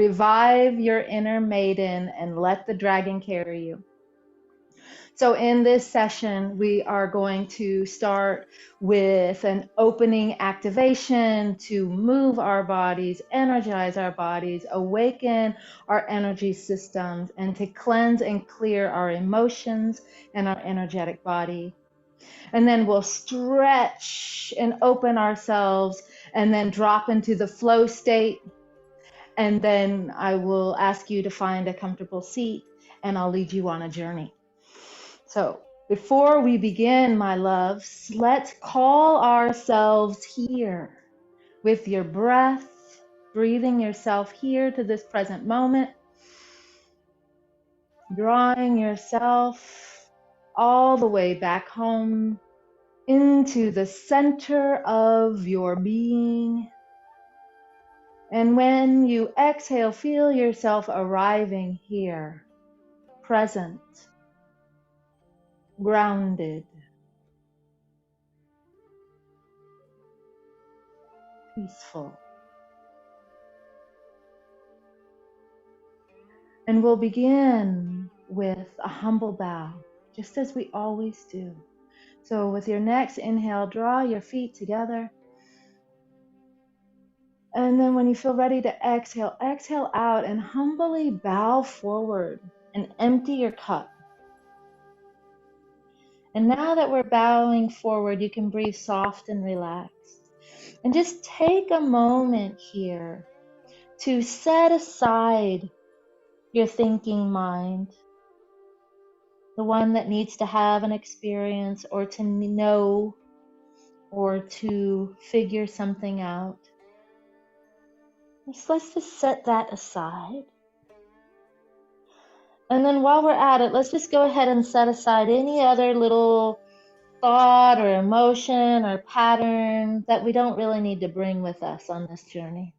Revive your inner maiden and let the dragon carry you. So in this session, we are going to start with an opening activation to move our bodies, energize our bodies, awaken our energy systems, and to cleanse and clear our emotions and our energetic body. And then we'll stretch and open ourselves and then drop into the flow state. And then I will ask you to find a comfortable seat and I'll lead you on a journey. So before we begin, my loves, let's call ourselves here with your breath, breathing yourself here to this present moment, drawing yourself all the way back home into the center of your being. And when you exhale, feel yourself arriving here, present, grounded, peaceful. And we'll begin with a humble bow, just as we always do. So with your next inhale, draw your feet together. And then when you feel ready to exhale, exhale out and humbly bow forward and empty your cup. And now that we're bowing forward, you can breathe soft and relaxed. And just take a moment here to set aside your thinking mind, the one that needs to have an experience or to know or to figure something out. Let's just set that aside. And then while we're at it, let's just go ahead and set aside any other little thought or emotion or pattern that we don't really need to bring with us on this journey.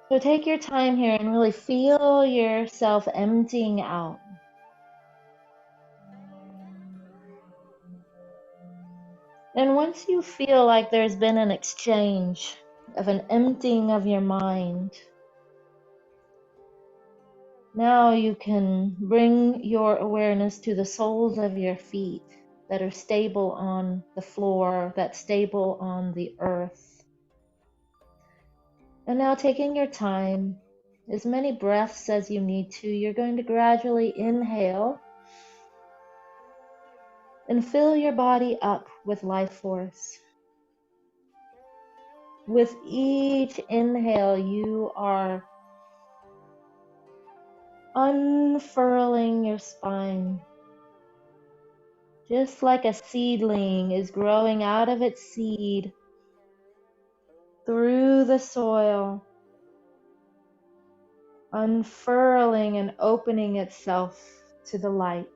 So take your time here and really feel yourself emptying out. And once you feel like there's been an exchange of an emptying of your mind, now you can bring your awareness to the soles of your feet that are stable on the floor, that's stable on the earth. And now taking your time, as many breaths as you need to, you're going to gradually inhale and fill your body up with life force. With each inhale, you are unfurling your spine, just like a seedling is growing out of its seed through the soil, unfurling and opening itself to the light.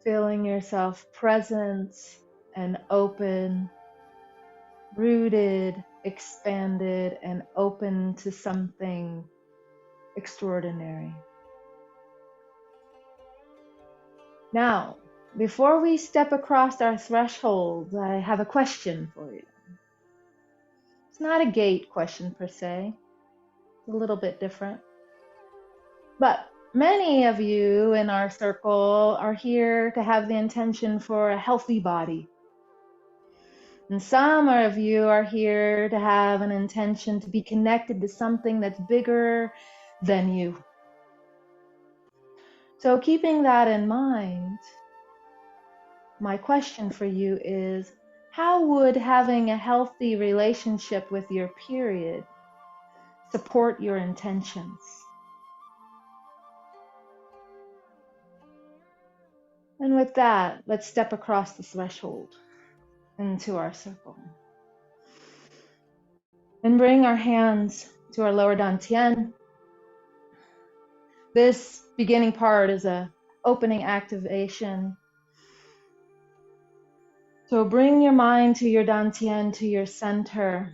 Feeling yourself present and open, rooted, expanded, and open to something extraordinary. Now, before we step across our threshold, I have a question for you. It's not a gate question per se, it's a little bit different. But many of you in our circle are here to have the intention for a healthy body. And some of you are here to have an intention to be connected to something that's bigger than you. So keeping that in mind, my question for you is, how would having a healthy relationship with your period support your intentions? And with that, let's step across the threshold into our circle. And bring our hands to our lower dantian. This beginning part is a opening activation. So bring your mind to your dantian, to your center.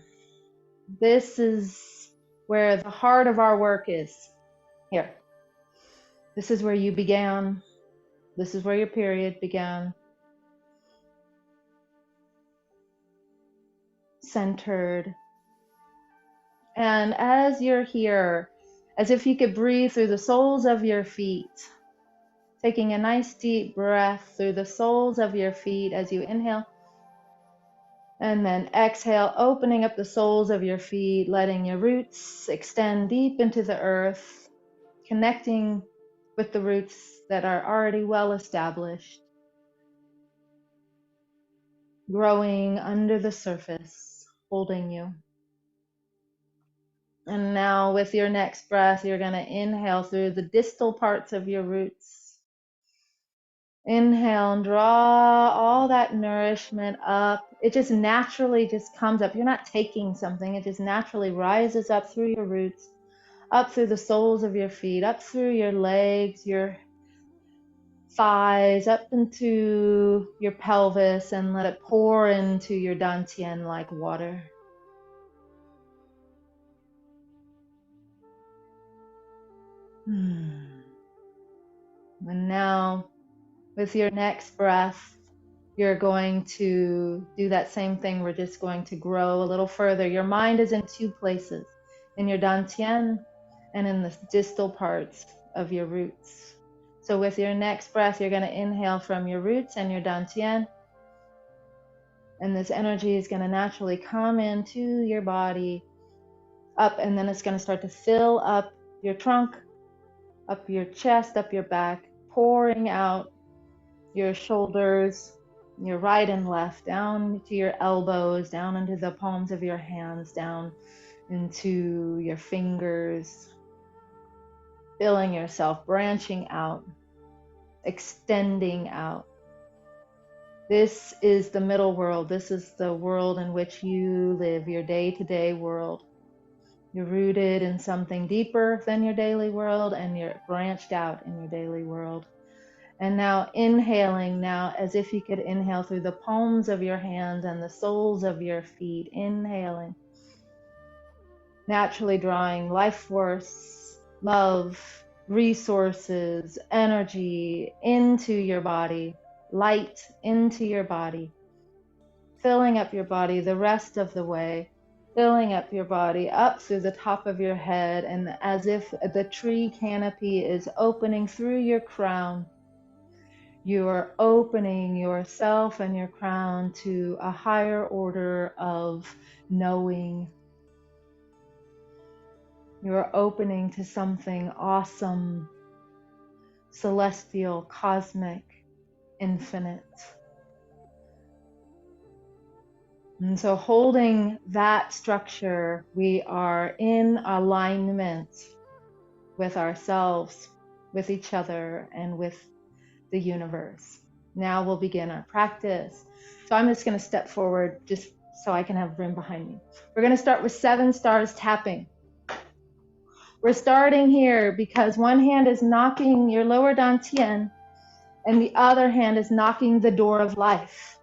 This is where the heart of our work is. Here. This is where you began. This is where your period began. centered. And as you're here, as if you could breathe through the soles of your feet, taking a nice deep breath through the soles of your feet as you inhale. And then exhale, opening up the soles of your feet, letting your roots extend deep into the earth, connecting with the roots that are already well established, growing under the surface, holding you. And now with your next breath, you're going to inhale through the distal parts of your roots. Inhale and draw all that nourishment up. It just naturally just comes up. You're not taking something. It just naturally rises up through your roots, up through the soles of your feet, up through your legs, your thighs, up into your pelvis, and let it pour into your dantian like water. And now, with your next breath, you're going to do that same thing. We're just going to grow a little further. Your mind is in two places, in your dantian and in the distal parts of your roots. So with your next breath, you're going to inhale from your roots and your dantian. And this energy is going to naturally come into your body, up, and then it's going to start to fill up your trunk, up your chest, up your back, pouring out your shoulders, your right and left, down to your elbows, down into the palms of your hands, down into your fingers, filling yourself, branching out, extending out. This is the middle world. This is the world in which you live, your day-to-day world. You're rooted in something deeper than your daily world, and you're branched out in your daily world. And now inhaling, now as if you could inhale through the palms of your hands and the soles of your feet, inhaling, naturally drawing life force, love, resources, energy into your body, light into your body, filling up your body the rest of the way, filling up your body up through the top of your head, and as if the tree canopy is opening through your crown, you are opening yourself and your crown to a higher order of knowing. You are opening to something awesome, celestial, cosmic, infinite. And so holding that structure, we are in alignment with ourselves, with each other, and with the universe. Now we'll begin our practice. So I'm just going to step forward just so I can have room behind me. We're going to start with 7 stars tapping. We're starting here because one hand is knocking your lower dantian and the other hand is knocking the door of life.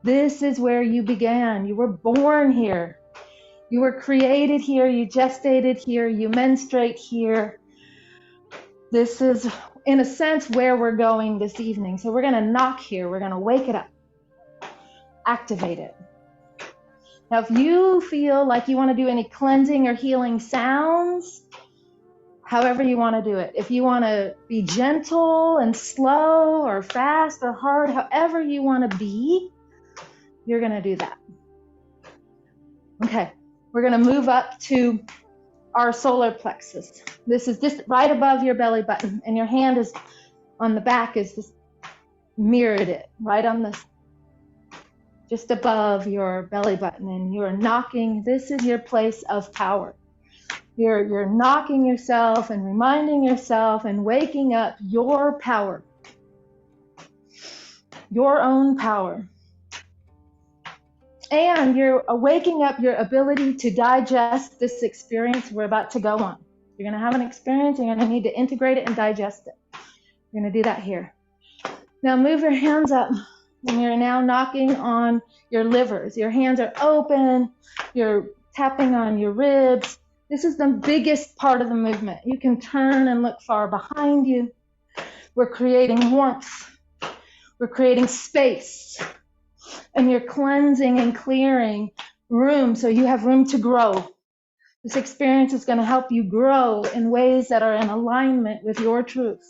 This is where you began. You were born here. You were created here. You gestated here. You menstruate here. This is, in a sense, where we're going this evening. So we're going to knock here. We're going to wake it up. Activate it. Now, if you feel like you want to do any cleansing or healing sounds, however you want to do it. If you want to be gentle and slow or fast or hard, however you want to be, you're going to do that. Okay, we're going to move up to our solar plexus. This is just right above your belly button, and your hand is on the back, is just mirrored it right on this, just above your belly button, and you're knocking. This is your place of power. You're knocking yourself and reminding yourself and waking up your power, your own power. And you're waking up your ability to digest this experience we're about to go on. You're going to have an experience, and you're going to need to integrate it and digest it. You're going to do that here. Now move your hands up, and you're now knocking on your livers. Your hands are open. You're tapping on your ribs. This is the biggest part of the movement. You can turn and look far behind you. We're creating warmth. We're creating space. And you're cleansing and clearing room, so you have room to grow. This experience is going to help you grow in ways that are in alignment with your truth.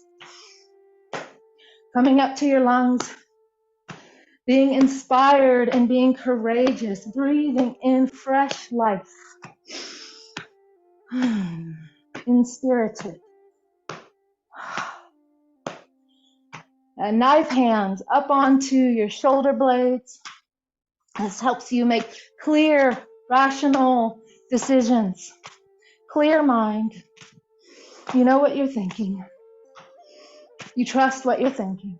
Coming up to your lungs, being inspired and being courageous, breathing in fresh life, inspirited. And knife hands up onto your shoulder blades. This helps you make clear, rational decisions. Clear mind. You know what you're thinking. You trust what you're thinking.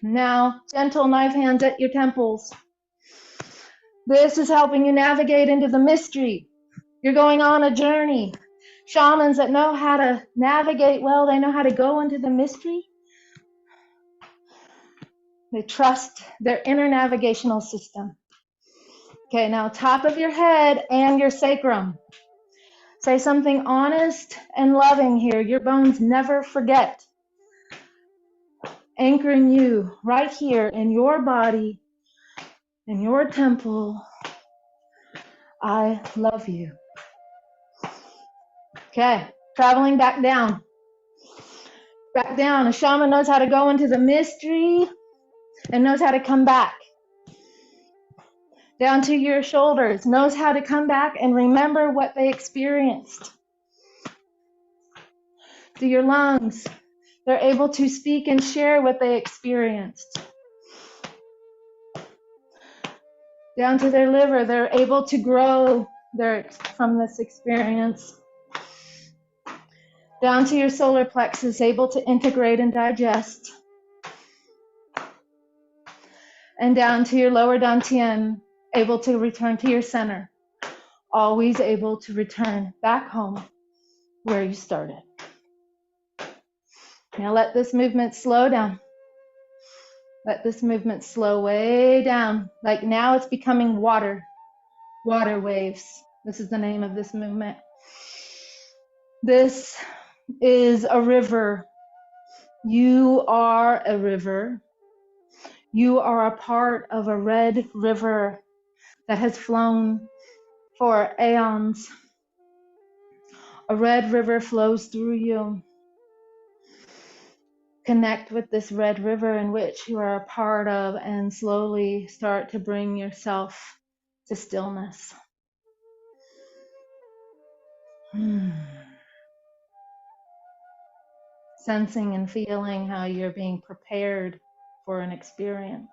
Now, gentle knife hands at your temples. This is helping you navigate into the mystery. You're going on a journey. Shamans that know how to navigate well, they know how to go into the mystery. They trust their inner navigational system. Okay, now top of your head and your sacrum. Say something honest and loving here. Your bones never forget. Anchoring you right here in your body, in your temple. I love you. Okay, traveling back down. Back down. A shaman knows how to go into the mystery and knows how to come back. Down to your shoulders, knows how to come back and remember what they experienced. To your lungs, they're able to speak and share what they experienced. Down to their liver, they're able to grow from this experience. Down to your solar plexus, able to integrate and digest. And down to your lower dantian, able to return to your center. Always able to return back home where you started. Now let this movement slow down. Let this movement slow way down. Like now it's becoming water waves. This is the name of this movement. This is a river. You are a river. You are a part of a red river that has flown for aeons. A red river flows through you. Connect with this red river in which you are a part of and slowly start to bring yourself to stillness. Sensing and feeling how you're being prepared for an experience.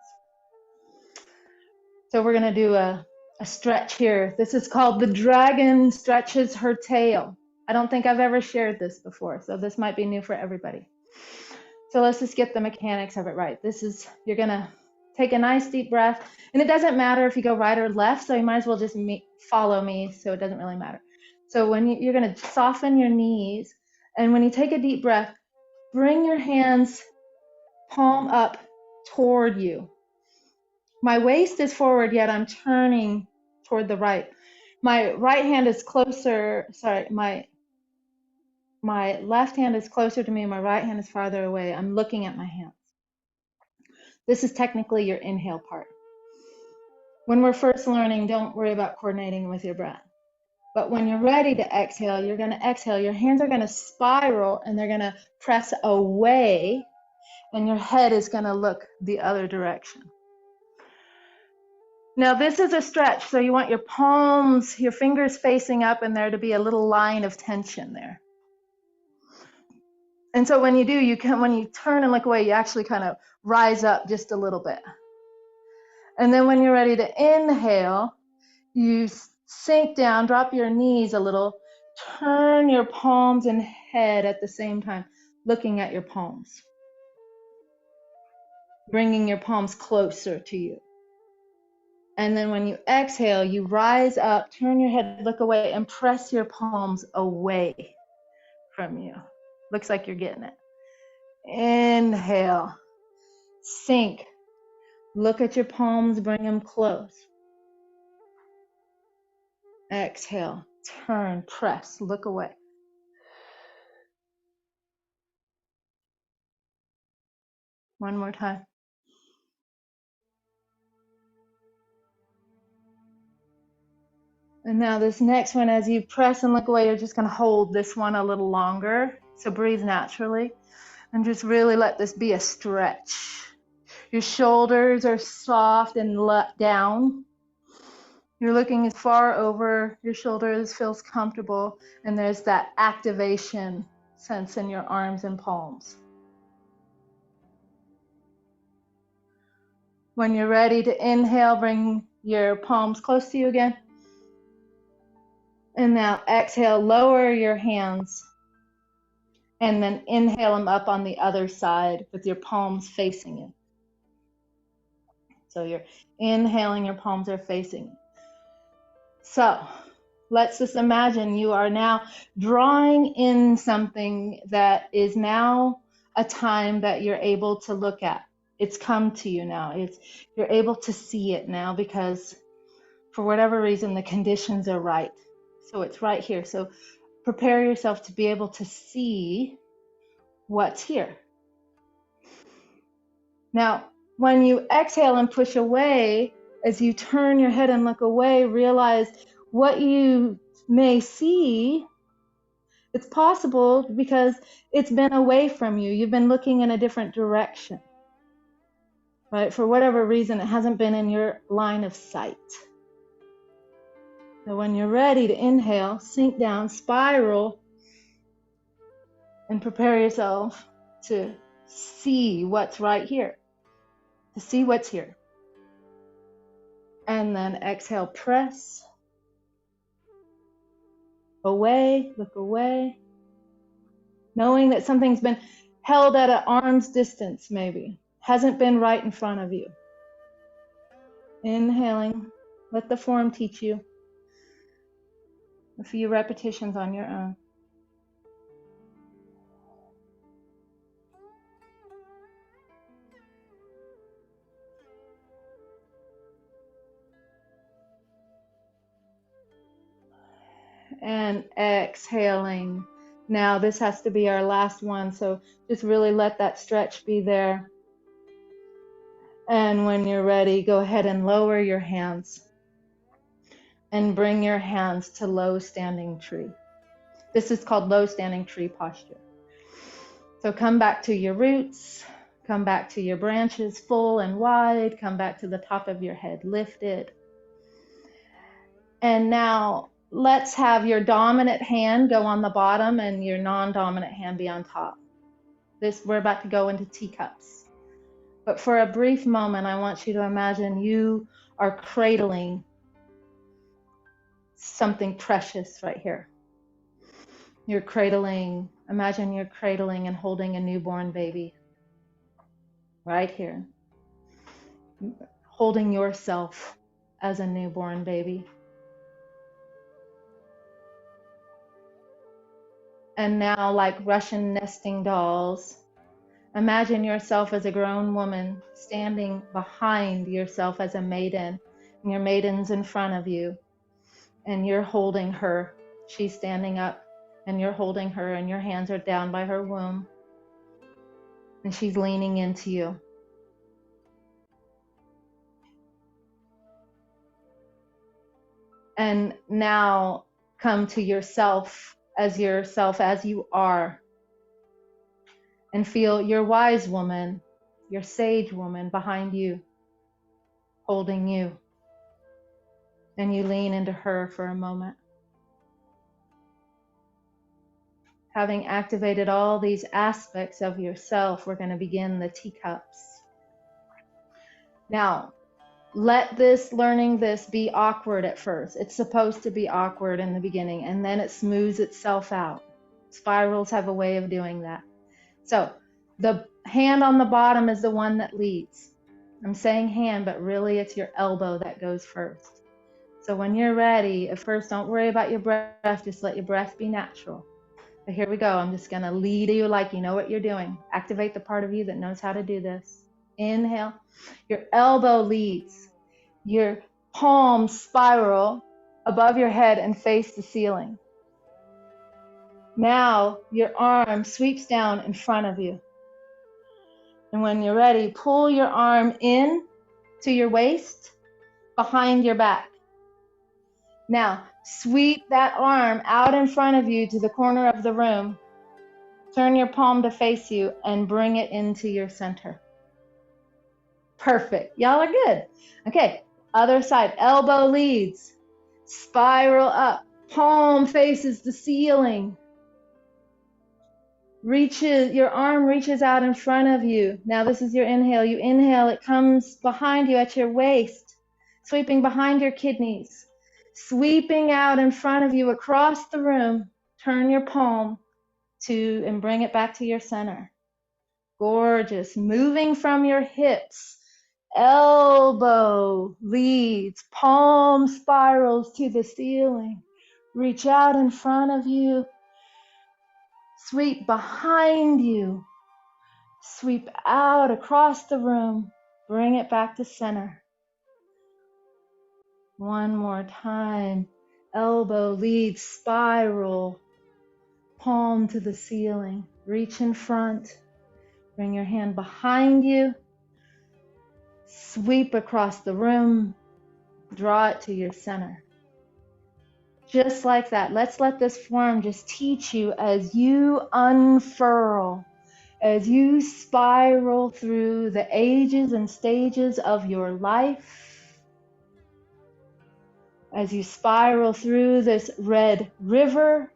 So we're going to do a stretch here. This is called the dragon stretches her tail. I don't think I've ever shared this before, so this might be new for everybody. So let's just get the mechanics of it right. You're going to take a nice deep breath, and it doesn't matter if you go right or left, so you might as well just follow me, so it doesn't really matter. So when you're going to soften your knees, and when you take a deep breath, bring your hands palm up toward you. My waist is forward, yet I'm turning toward the right. My right hand is closer, my left hand is closer to me, and my right hand is farther away. I'm looking at my hands. This is technically your inhale part. When we're first learning, don't worry about coordinating with your breath. But when you're ready to exhale, you're going to exhale. Your hands are going to spiral, and they're going to press away, and your head is going to look the other direction. Now this is a stretch, so you want your palms, your fingers facing up, and there to be a little line of tension there. And so when you do, when you turn and look away, you actually kind of rise up just a little bit. And then when you're ready to inhale, you sink down, drop your knees a little, turn your palms and head at the same time, looking at your palms, bringing your palms closer to you. And then when you exhale, you rise up, turn your head, look away, and press your palms away from you. Looks like you're getting it. Inhale, sink, look at your palms, bring them close. Exhale, turn, press, look away. One more time. And now this next one, as you press and look away, you're just going to hold this one a little longer. So breathe naturally and just really let this be a stretch. Your shoulders are soft and let down. You're looking as far over your shoulders, feels comfortable, and there's that activation sense in your arms and palms. When you're ready to inhale, bring your palms close to you again. And now exhale, lower your hands, and then inhale them up on the other side with your palms facing you. So you're inhaling, your palms are facing you. So let's just imagine you are now drawing in something that is now a time that you're able to look at. It's come to you now. You're able to see it now because for whatever reason, the conditions are right. So it's right here. So prepare yourself to be able to see what's here. Now, when you exhale and push away, as you turn your head and look away, realize what you may see, it's possible because it's been away from you. You've been looking in a different direction, right? For whatever reason, it hasn't been in your line of sight. So when you're ready to inhale, sink down, spiral, and prepare yourself to see what's right here, to see what's here. And then exhale, press away, look away, knowing that something's been held at an arm's distance, maybe, hasn't been right in front of you. Inhaling, let the form teach you. A few repetitions on your own. And exhaling. Now this has to be our last one, so just really let that stretch be there. And when you're ready, go ahead and lower your hands and bring your hands to low standing tree. This is called low standing tree posture. So come back to your roots, come back to your branches full and wide, come back to the top of your head lifted. And now let's have your dominant hand go on the bottom and your non-dominant hand be on top. We're about to go into teacups. But for a brief moment, I want you to imagine you are cradling something precious right here. Imagine you're cradling and holding a newborn baby right here. Holding yourself as a newborn baby. And now, like Russian nesting dolls, imagine yourself as a grown woman standing behind yourself as a maiden. And your maiden's in front of you. And you're holding her. She's standing up. And you're holding her. And your hands are down by her womb. And she's leaning into you. And now come to yourself as you are. And feel your wise woman, your sage woman behind you, holding you. And you lean into her for a moment. Having activated all these aspects of yourself, we're going to begin the teacups. Now, let learning this be awkward at first. It's supposed to be awkward in the beginning, and then it smooths itself out. Spirals have a way of doing that. So the hand on the bottom is the one that leads. I'm saying hand, but really it's your elbow that goes first. So when you're ready, at first don't worry about your breath, just let your breath be natural. But here we go. I'm just going to lead you like you know what you're doing. Activate the part of you that knows how to do this. Inhale. Your elbow leads. Your palms spiral above your head and face the ceiling. Now your arm sweeps down in front of you. And when you're ready, pull your arm in to your waist, behind your back. Now, sweep that arm out in front of you to the corner of the room. Turn your palm to face you and bring it into your center. Perfect. Y'all are good. Okay, other side. Elbow leads. Spiral up. Palm faces the ceiling. Your arm reaches out in front of you. Now this is your inhale. You inhale, it comes behind you at your waist, sweeping behind your kidneys, sweeping out in front of you across the room. Turn your palm and bring it back to your center. Gorgeous. Moving from your hips, elbow leads, palm spirals to the ceiling. Reach out in front of you, sweep behind you, sweep out across the room, bring it back to center. One more time. Elbow leads, spiral, palm to the ceiling. Reach in front, bring your hand behind you, sweep across the room, draw it to your center. Just like that. Let's let this form just teach you as you unfurl, as you spiral through the ages and stages of your life, as you spiral through this red river,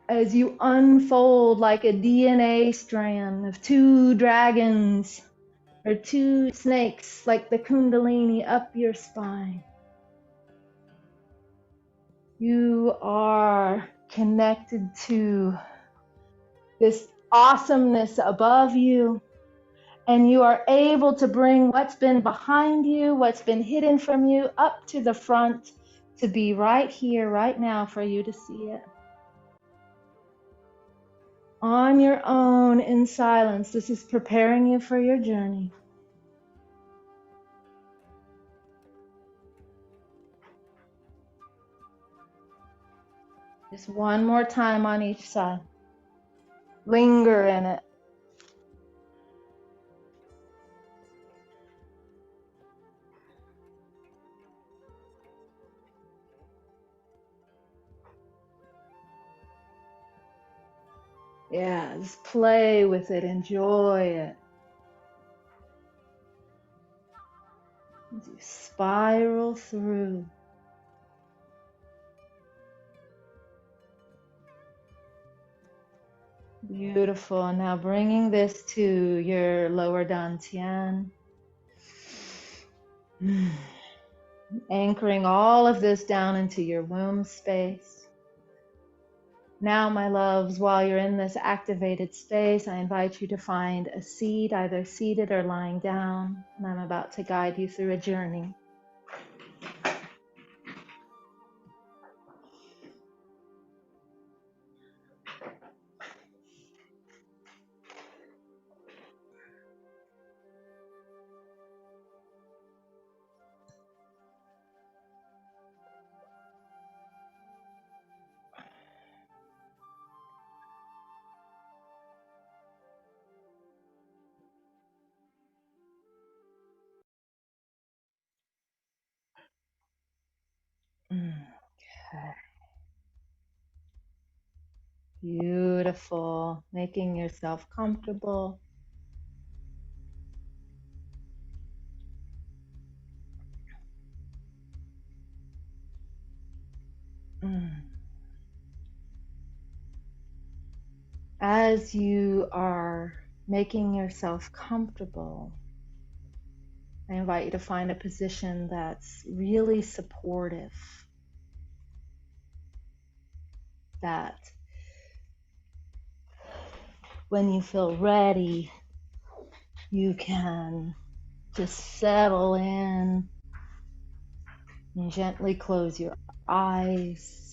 as you unfold like a DNA strand of 2 dragons or 2 snakes, like the Kundalini up your spine. You are connected to this awesomeness above you, and you are able to bring what's been behind you, what's been hidden from you, up to the front to be right here, right now, for you to see it. On your own, in silence, this is preparing you for your journey. Just one more time on each side. Linger in it. Yeah, just play with it, enjoy it. As you spiral through. Beautiful. Now bringing this to your lower dantian. Anchoring all of this down into your womb space. Now, my loves, while you're in this activated space, I invite you to find a seat, either seated or lying down, and I'm about to guide you through a journey. Okay. Beautiful. Making yourself comfortable. As you are making yourself comfortable, I invite you to find a position that's really supportive, that when you feel ready, you can just settle in and gently close your eyes.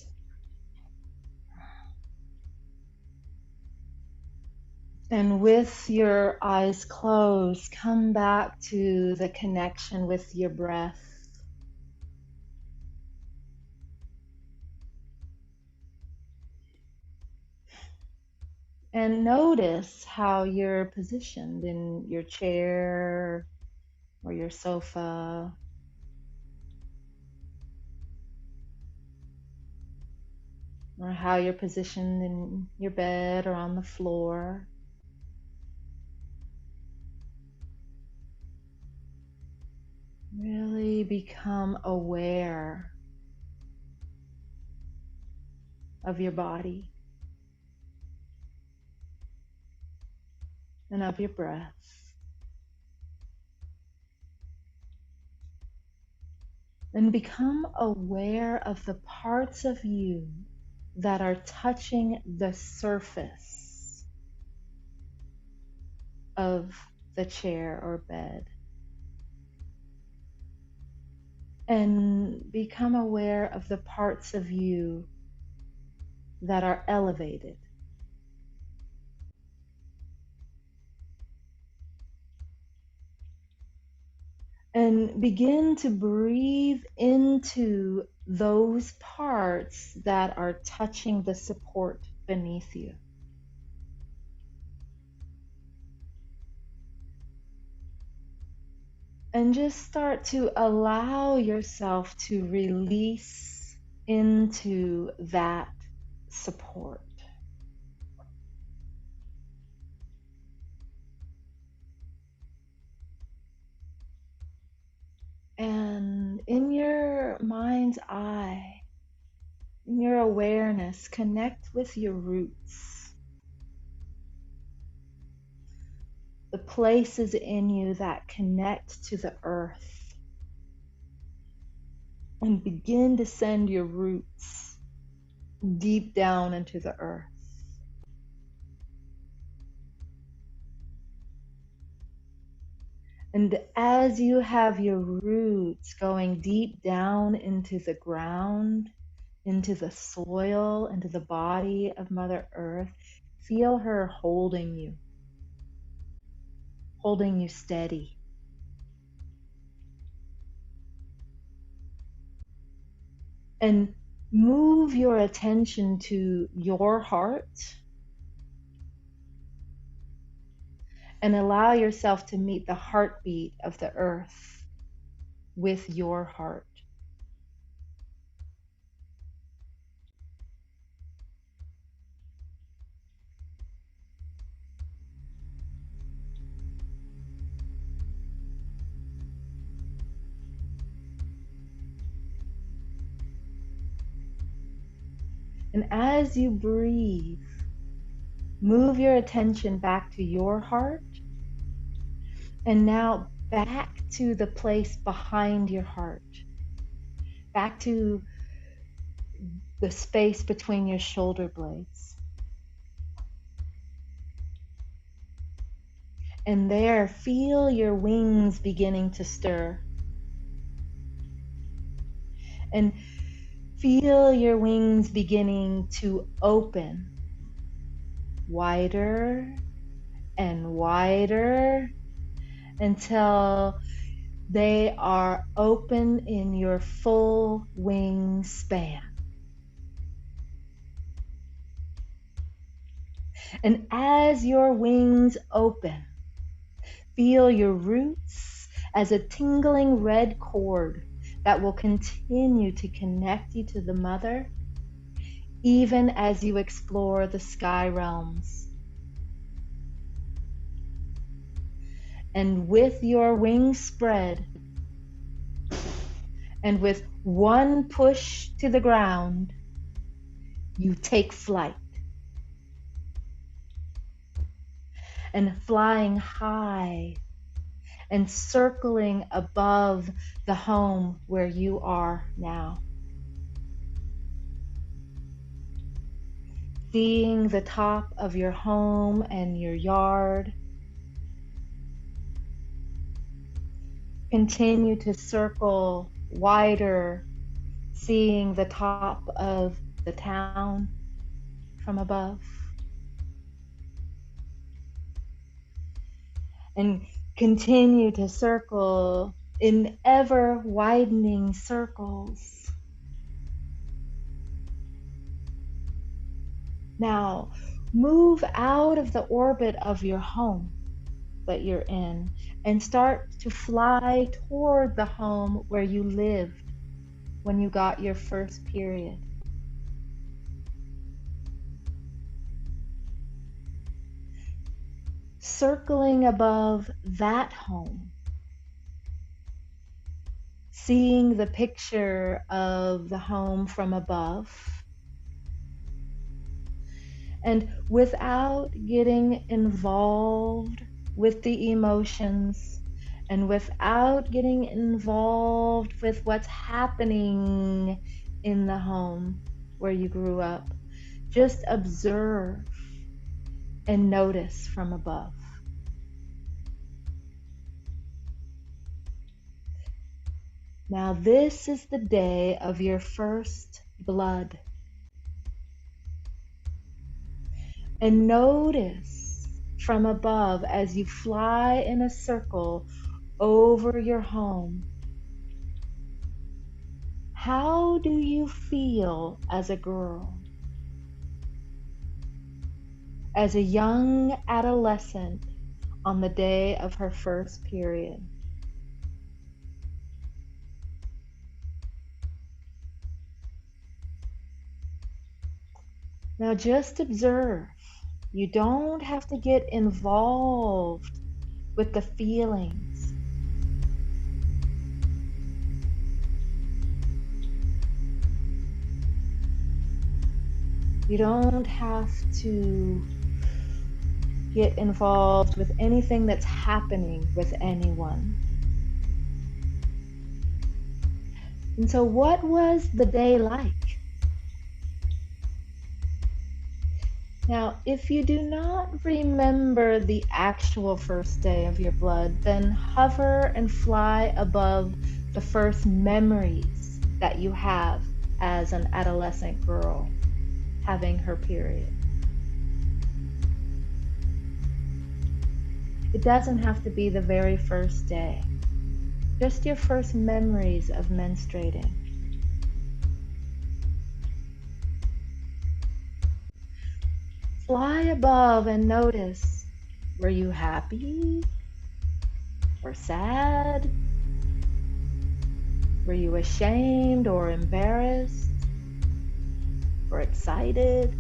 And with your eyes closed, come back to the connection with your breath. And notice how you're positioned in your chair or your sofa. or how you're positioned in your bed or on the floor. Really become aware of your body and of your breath. And become aware of the parts of you that are touching the surface of the chair or bed. And become aware of the parts of you that are elevated. And begin to breathe into those parts that are touching the support beneath you. And just start to allow yourself to release into that support. And in your mind's eye, in your awareness, connect with your roots, the places in you that connect to the earth, and begin to send your roots deep down into the earth. And as you have your roots going deep down into the ground, into the soil, into the body of Mother Earth, feel her holding you steady. And move your attention to your heart and allow yourself to meet the heartbeat of the earth with your heart. And as you breathe, move your attention back to your heart, and now back to the place behind your heart, back to the space between your shoulder blades. And there, feel your wings beginning to stir. And feel your wings beginning to open wider and wider until they are open in your full wingspan. And as your wings open, feel your roots as a tingling red cord that will continue to connect you to the mother, even as you explore the sky realms. And with your wings spread, and with one push to the ground, you take flight. And flying high and circling above the home where you are now. Seeing the top of your home and your yard. Continue to circle wider, seeing the top of the town from above. And continue to circle in ever widening circles. Now, move out of the orbit of your home that you're in and start to fly toward the home where you lived when you got your first period. circling above that home, seeing the picture of the home from above, and without getting involved with the emotions and without getting involved with what's happening in the home where you grew up, just observe and notice from above. Now, this is the day of your first blood. And notice from above as you fly in a circle over your home. How do you feel as a girl? As a young adolescent on the day of her first period? Now just observe. You don't have to get involved with the feelings. You don't have to get involved with anything that's happening with anyone. And so what was the day like? Now, if you do not remember the actual first day of your blood, then hover and fly above the first memories that you have as an adolescent girl having her period. It doesn't have to be the very first day, just your first memories of menstruating. Fly above and notice, were you happy or sad? Were you ashamed or embarrassed or excited?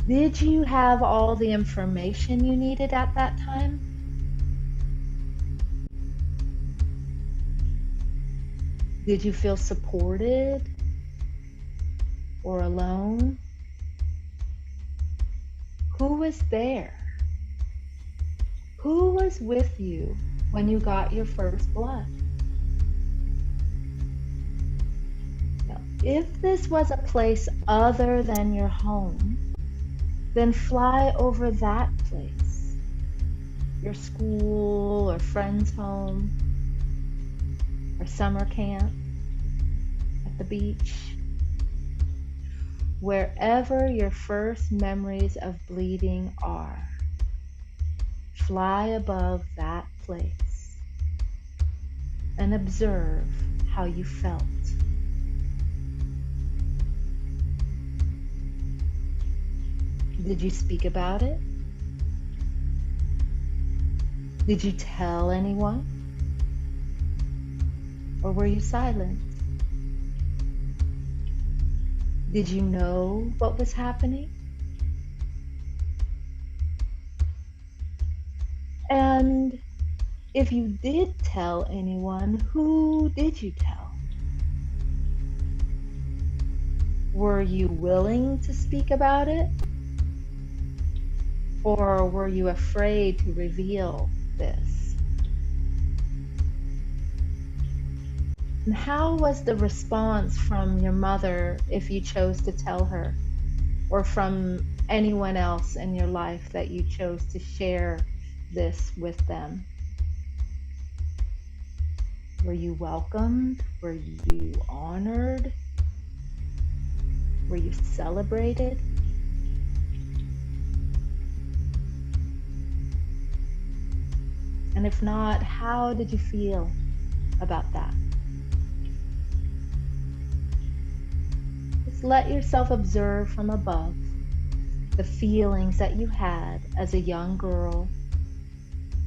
Did you have all the information you needed at that time? Did you feel supported or alone? Who was there? Who was with you when you got your first blood? Now, if this was a place other than your home, then fly over that place, your school or friend's home, or summer camp, at the beach. Wherever your first memories of bleeding are, fly above that place and observe how you felt. Did you speak about it? Did you tell anyone? Or were you silent? Did you know what was happening? And if you did tell anyone, who did you tell? Were you willing to speak about it? Or were you afraid to reveal this? And how was the response from your mother if you chose to tell her, or from anyone else in your life that you chose to share this with them? Were you welcomed? Were you honored? Were you celebrated? And if not, how did you feel about that? Just let yourself observe from above the feelings that you had as a young girl,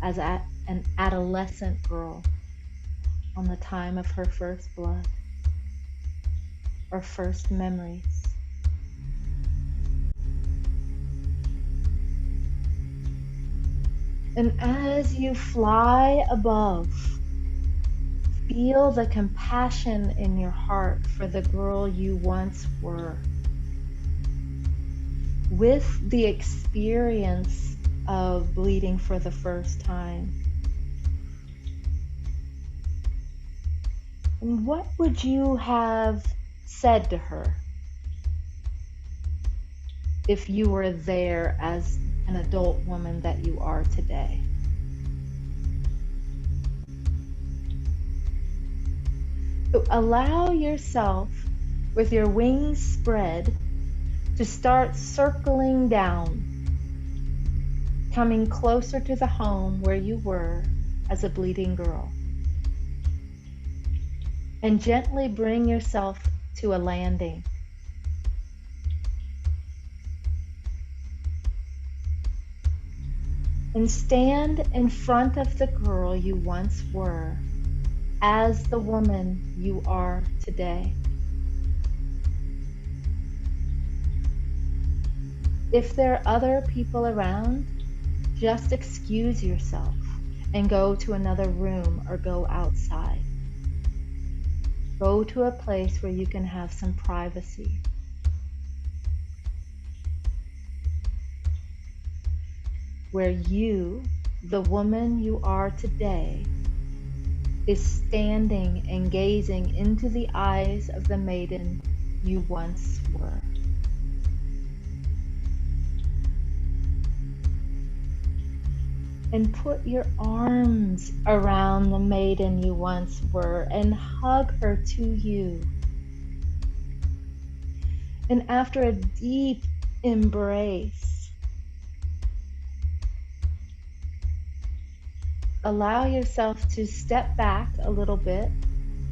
as an adolescent girl on the time of her first blood or first memories. And as you fly above, feel the compassion in your heart for the girl you once were, with the experience of bleeding for the first time. And what would you have said to her if you were there as an adult woman that you are today? So allow yourself, with your wings spread, to start circling down, coming closer to the home where you were as a bleeding girl. And gently bring yourself to a landing. And stand in front of the girl you once were as the woman you are today. If there are other people around, just excuse yourself and go to another room or go outside. Go to a place where you can have some privacy. Where you, the woman you are today, is standing and gazing into the eyes of the maiden you once were. And put your arms around the maiden you once were and hug her to you. And after a deep embrace, allow yourself to step back a little bit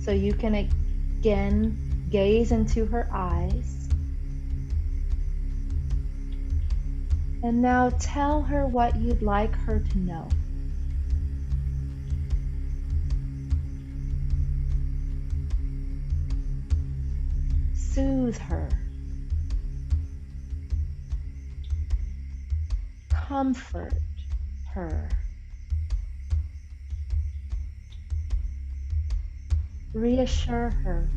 so you can again gaze into her eyes. And now tell her what you'd like her to know. Soothe her. Comfort her. Reassure her.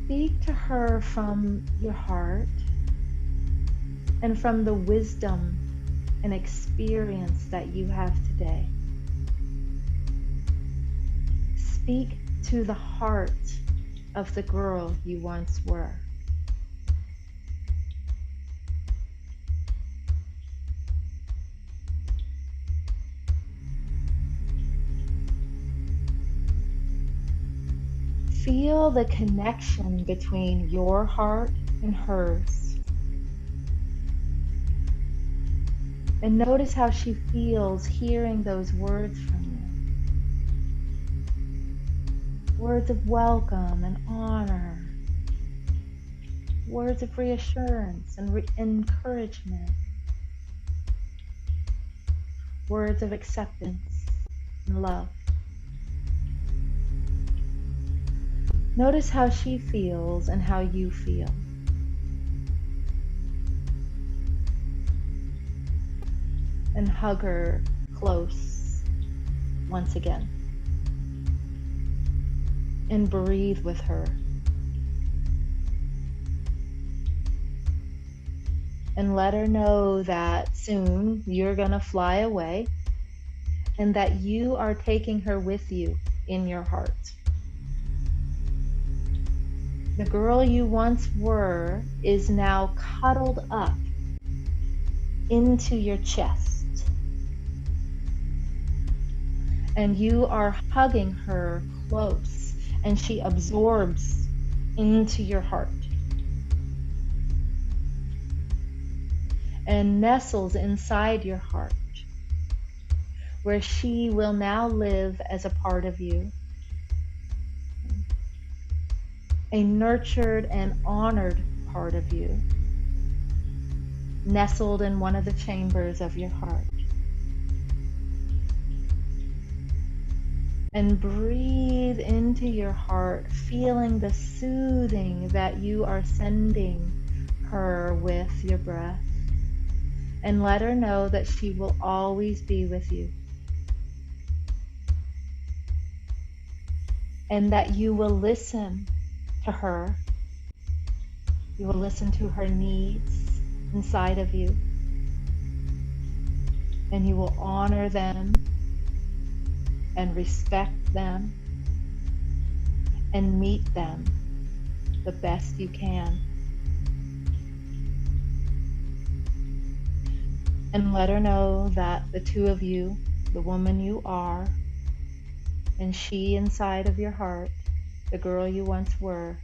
Speak to her from your heart and from the wisdom and experience that you have today. Speak to the heart of the girl you once were. Feel the connection between your heart and hers. And notice how she feels hearing those words from you. Words of welcome and honor. Words of reassurance and encouragement. Words of acceptance and love. Notice how she feels and how you feel. And hug her close once again. And breathe with her. And let her know that soon you're going to fly away and that you are taking her with you in your heart. The girl you once were is now cuddled up into your chest. And you are hugging her close, and she absorbs into your heart and nestles inside your heart, where she will now live as a part of you. A nurtured and honored part of you, nestled in one of the chambers of your heart. And breathe into your heart, feeling the soothing that you are sending her with your breath. And let her know that she will always be with you. And that you will listen to her. You will listen to her needs inside of you. And you will honor them and respect them and meet them the best you can. And let her know that the two of you, the woman you are, and she inside of your heart, the girl you once were,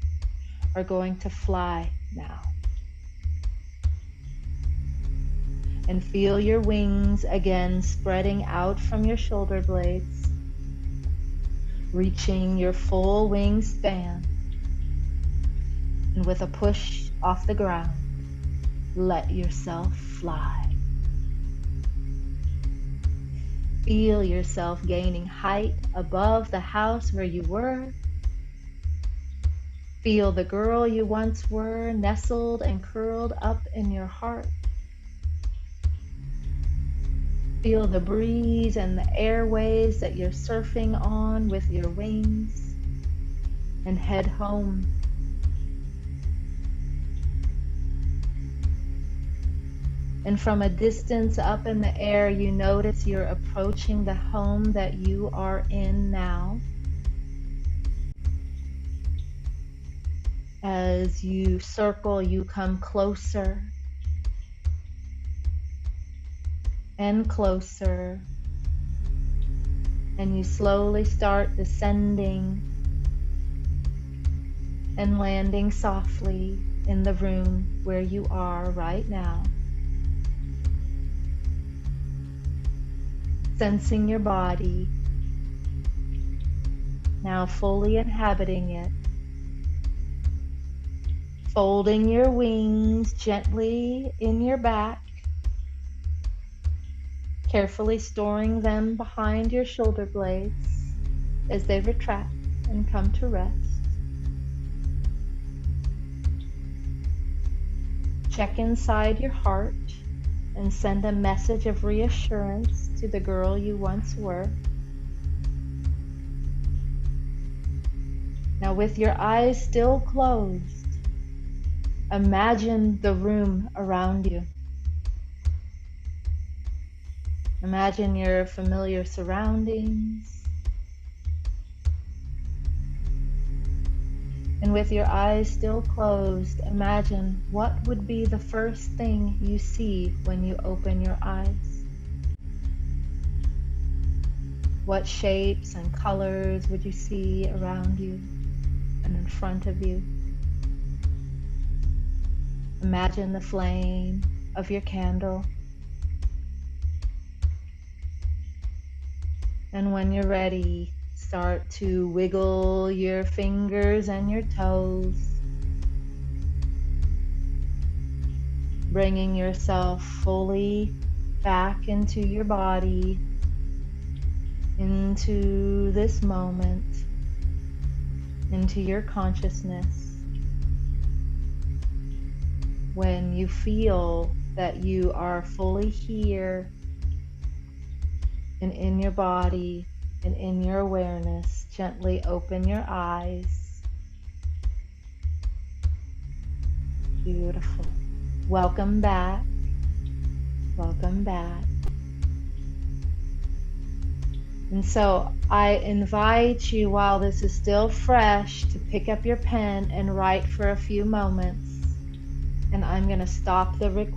are going to fly now. And feel your wings again spreading out from your shoulder blades, reaching your full wingspan. And with a push off the ground, let yourself fly. Feel yourself gaining height above the house where you were. Feel the girl you once were nestled and curled up in your heart. Feel the breeze and the airways that you're surfing on with your wings, and head home. And from a distance up in the air, you notice you're approaching the home that you are in now. As you circle, you come closer and closer, and you slowly start descending and landing softly in the room where you are right now. Sensing your body, now fully inhabiting it. Folding your wings gently in your back, carefully storing them behind your shoulder blades as they retract and come to rest. Check inside your heart and send a message of reassurance to the girl you once were. Now, with your eyes still closed, imagine the room around you. Imagine your familiar surroundings. And with your eyes still closed, imagine what would be the first thing you see when you open your eyes. What shapes and colors would you see around you and in front of you? Imagine the flame of your candle. And when you're ready, start to wiggle your fingers and your toes, bringing yourself fully back into your body, into this moment, into your consciousness. When you feel that you are fully here and in your body and in your awareness, gently open your eyes. Beautiful. Welcome back. Welcome back. And so I invite you, while this is still fresh, to pick up your pen and write for a few moments. And I'm going to stop the recording.